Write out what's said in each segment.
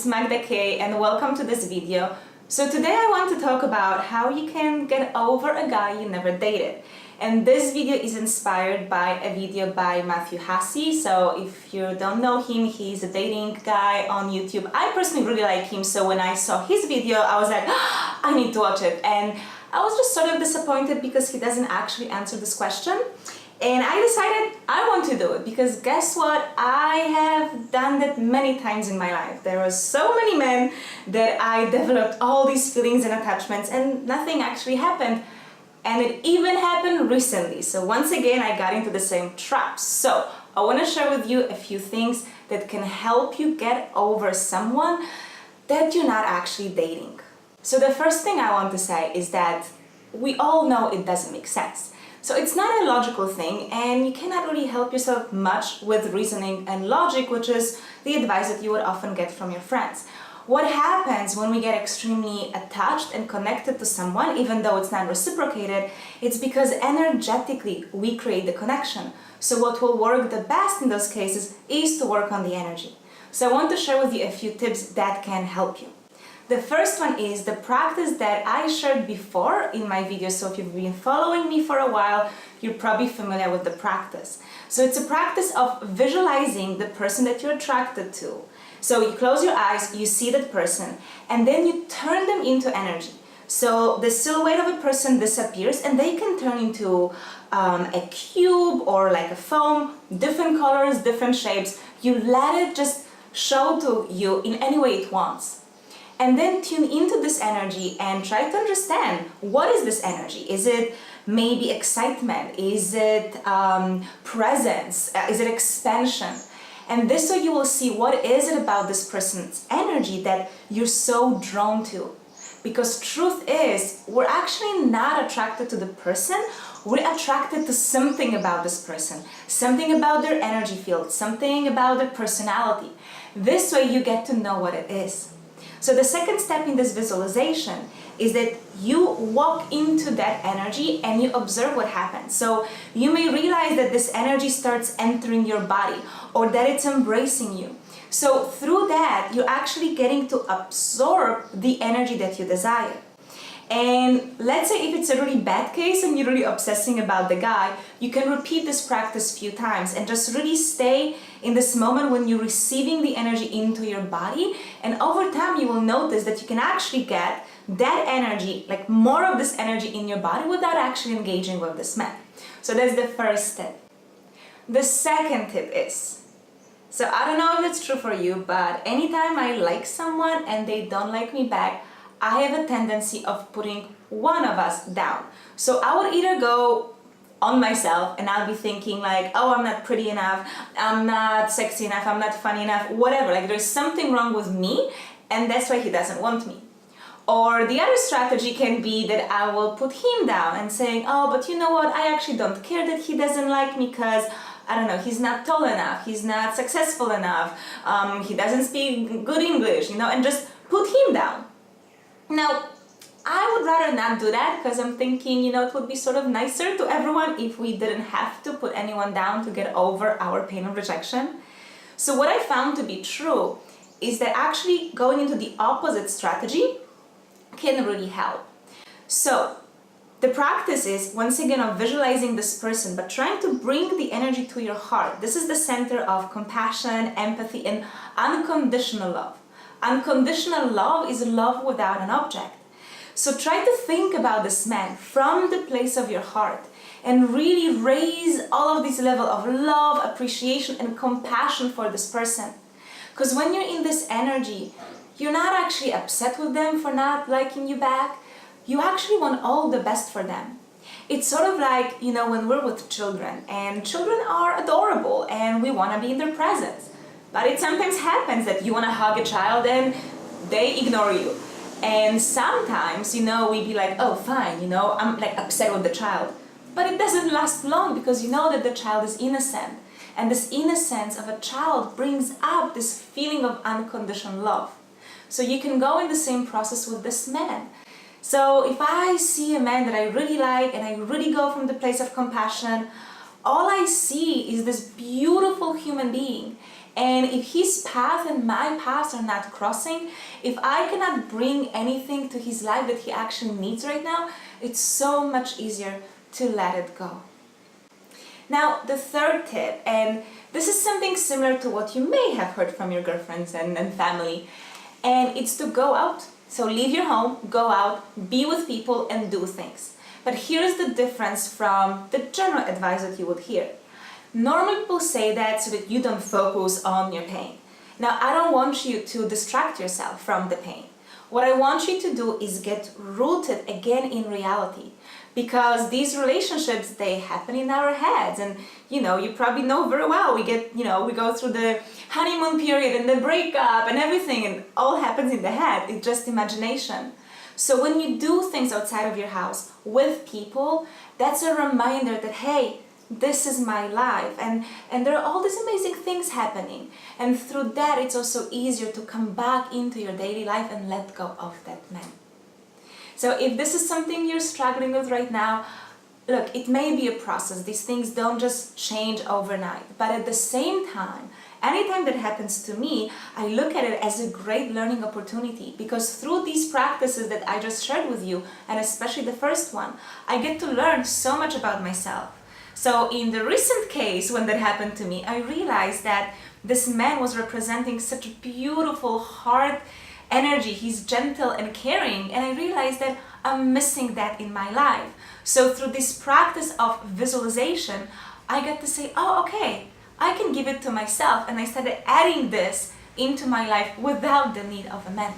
it's Magda K and welcome to this video. So today I want to talk about how you can get over a guy you never dated. And this video is inspired by a video by Matthew Hussey. So if you don't know him, he's a dating guy on YouTube. I personally really like him, so when I saw his video, I was like, oh, I need to watch it. And I was just sort of disappointed because he doesn't actually answer this question. And I decided I want to do it because guess what? I have done that many times in my life. There were so many men that I developed all these feelings and attachments and nothing actually happened. And it even happened recently. So once again, I got into the same trap. So I want to share with you a few things that can help you get over someone that you're not actually dating. So the first thing I want to say is that we all know it doesn't make sense. So it's not a logical thing and you cannot really help yourself much with reasoning and logic, which is the advice that you would often get from your friends. What happens when we get extremely attached and connected to someone, even though it's not reciprocated, it's because energetically we create the connection. So what will work the best in those cases is to work on the energy. So I want to share with you a few tips that can help you. The first one is the practice that I shared before in my video. So if you've been following me for a while, you're probably familiar with the practice. So it's a practice of visualizing the person that you're attracted to. So you close your eyes, you see that person, and then you turn them into energy. So the silhouette of a person disappears and they can turn into a cube or like a foam, different colors, different shapes. You let it just show to you in any way it wants. And then tune into this energy and try to understand, what is this energy? Is it maybe excitement? Is it presence? Is it expansion? And this way you will see what is it about this person's energy that you're so drawn to. Because truth is, we're actually not attracted to the person, we're attracted to something about this person, something about their energy field, something about their personality. This way you get to know what it is. So the second step in this visualization is that you walk into that energy and you observe what happens. So you may realize that this energy starts entering your body or that it's embracing you. So through that, you're actually getting to absorb the energy that you desire. And let's say if it's a really bad case and you're really obsessing about the guy, you can repeat this practice a few times and just really stay in this moment when you're receiving the energy into your body. And over time, you will notice that you can actually get that energy, like more of this energy in your body without actually engaging with this man. So that's the first tip. The second tip is, so I don't know if it's true for you, but anytime I like someone and they don't like me back, I have a tendency of putting one of us down. So I would either go on myself and I'll be thinking like, oh, I'm not pretty enough, I'm not sexy enough, I'm not funny enough, whatever. Like there's something wrong with me and that's why he doesn't want me. Or the other strategy can be that I will put him down and saying, oh, but you know what, I actually don't care that he doesn't like me because I don't know, he's not tall enough, he's not successful enough, he doesn't speak good English, and just put him down. Now, I would rather not do that because I'm thinking, it would be sort of nicer to everyone if we didn't have to put anyone down to get over our pain of rejection. So what I found to be true is that actually going into the opposite strategy can really help. So the practice is, once again, of visualizing this person, but trying to bring the energy to your heart. This is the center of compassion, empathy, and unconditional love. Unconditional love is love without an object. So try to think about this man from the place of your heart and really raise all of this level of love, appreciation, and compassion for this person. Because when you're in this energy, you're not actually upset with them for not liking you back. You actually want all the best for them. It's sort of like, when we're with children, and children are adorable and we want to be in their presence. But it sometimes happens that you want to hug a child and they ignore you. And sometimes, we be like, oh, fine, I'm like upset with the child. But it doesn't last long because you know that the child is innocent. And this innocence of a child brings up this feeling of unconditional love. So you can go in the same process with this man. So if I see a man that I really like and I really go from the place of compassion, all I see is this beautiful human being. And if his path and my paths are not crossing, if I cannot bring anything to his life that he actually needs right now, it's so much easier to let it go. Now, the third tip, and this is something similar to what you may have heard from your girlfriends and family, and it's to go out. So leave your home, go out, be with people, and do things. But here's the difference from the general advice that you would hear. Normally people say that so that you don't focus on your pain. Now, I don't want you to distract yourself from the pain. What I want you to do is get rooted again in reality, because these relationships, they happen in our heads, and you probably know very well, we go through the honeymoon period and the breakup and everything, and all happens in the head. It's just imagination. So when you do things outside of your house with people, that's a reminder that, hey, this is my life, and there are all these amazing things happening, and through that it's also easier to come back into your daily life and let go of that man. So if this is something you're struggling with right now, look, it may be a process. These things don't just change overnight, but at the same time, anytime that happens to me, I look at it as a great learning opportunity, because through these practices that I just shared with you, and especially the first one, I get to learn so much about myself. So in the recent case, when that happened to me, I realized that this man was representing such a beautiful heart energy. He's gentle and caring, and I realized that I'm missing that in my life. So through this practice of visualization, I got to say, oh, okay, I can give it to myself, and I started adding this into my life without the need of a man.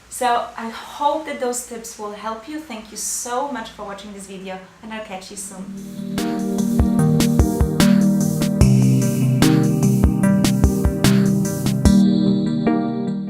So I hope that those tips will help you. Thank you so much for watching this video, and I'll catch you soon.